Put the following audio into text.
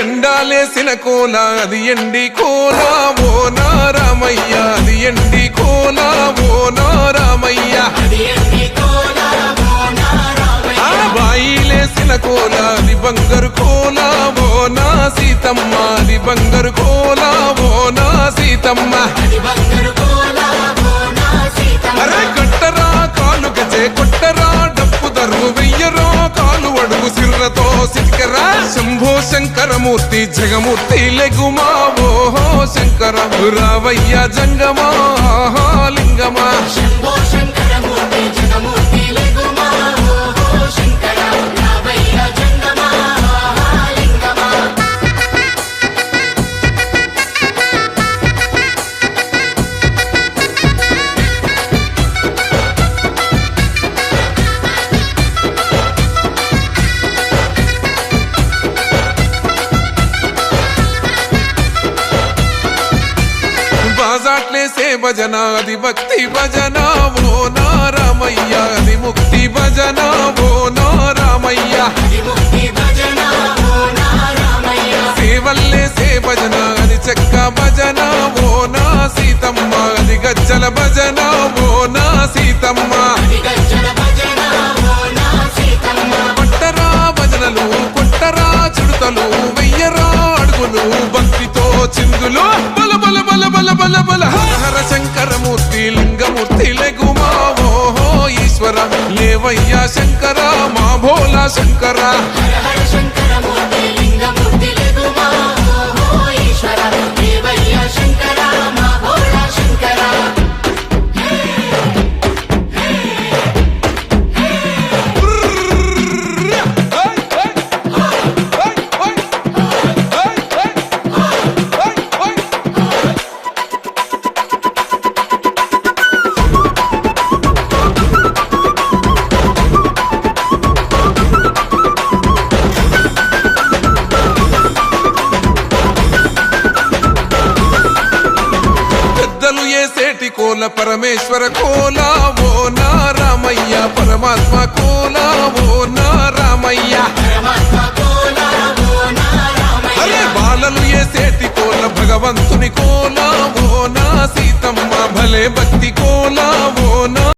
ఎండాలేసిన కోల అది ఎండి కోల ఓ నారామయ్య, అది ఎండి కోల ఓ నారామయ్య. బాయిలేసిన కోల అది బంగారు కోల ఓ నా సీతమ్మ, అది బంగారు కోల ఓ నా సీతమ్మ. అరే కట్టరా కాలు గజే కొట్టరా డప్పు దరువు వెయ్యరో కాలు అడుగు సిర్రతో సిటికరా. శంభో శంకరమూర్తి జగమూర్తి లెగుమా ఓహో శంకర రావయ్య జంగమా లింగమా. శంభో శంకరమూర్తి జగమూర్తి లెగుమా ఓహో శంకర రావయ్య జంగమా లింగమా. బాజాట్లేసే భజన అది భక్తి భజన ఓ నారామయ్య, అది ముక్తి భజన ఓ నారామయ్య. సేవల్లేసే భజన అది చెక్క భజన ఓ నా సీతమ్మ, అది గజ్జల భజన ఓ నా సీతమ్మ. పట్టరా భజనలు కొట్టరా చుడతలు వెయ్యరా అడుగులు భక్తితో చిందులు. బల బల బల బల బల బల హర హర శంకరమూర్తి లింగమూర్తి లెగుమా ఓహో ఈశ్వర లేవయ్యా శంకర మా భోలా శంకర. హర హర శంకరమూర్తి లింగమూర్తి లెగుమా ఓహో ఈశ్వర లేవయ్య శంకర మా భోలా శంకర. పెద్దలు ఏసేటి కోల పరమేశ్వర కోల ఓ నారామయ్య, పరమాత్మ కోల ఓ నారామయ్య. అరే బాలలు ఏసేటి కోల భగవంతుని కోల ఓ నా సీతమ్మ, భలే భక్తి కోల ఓ నా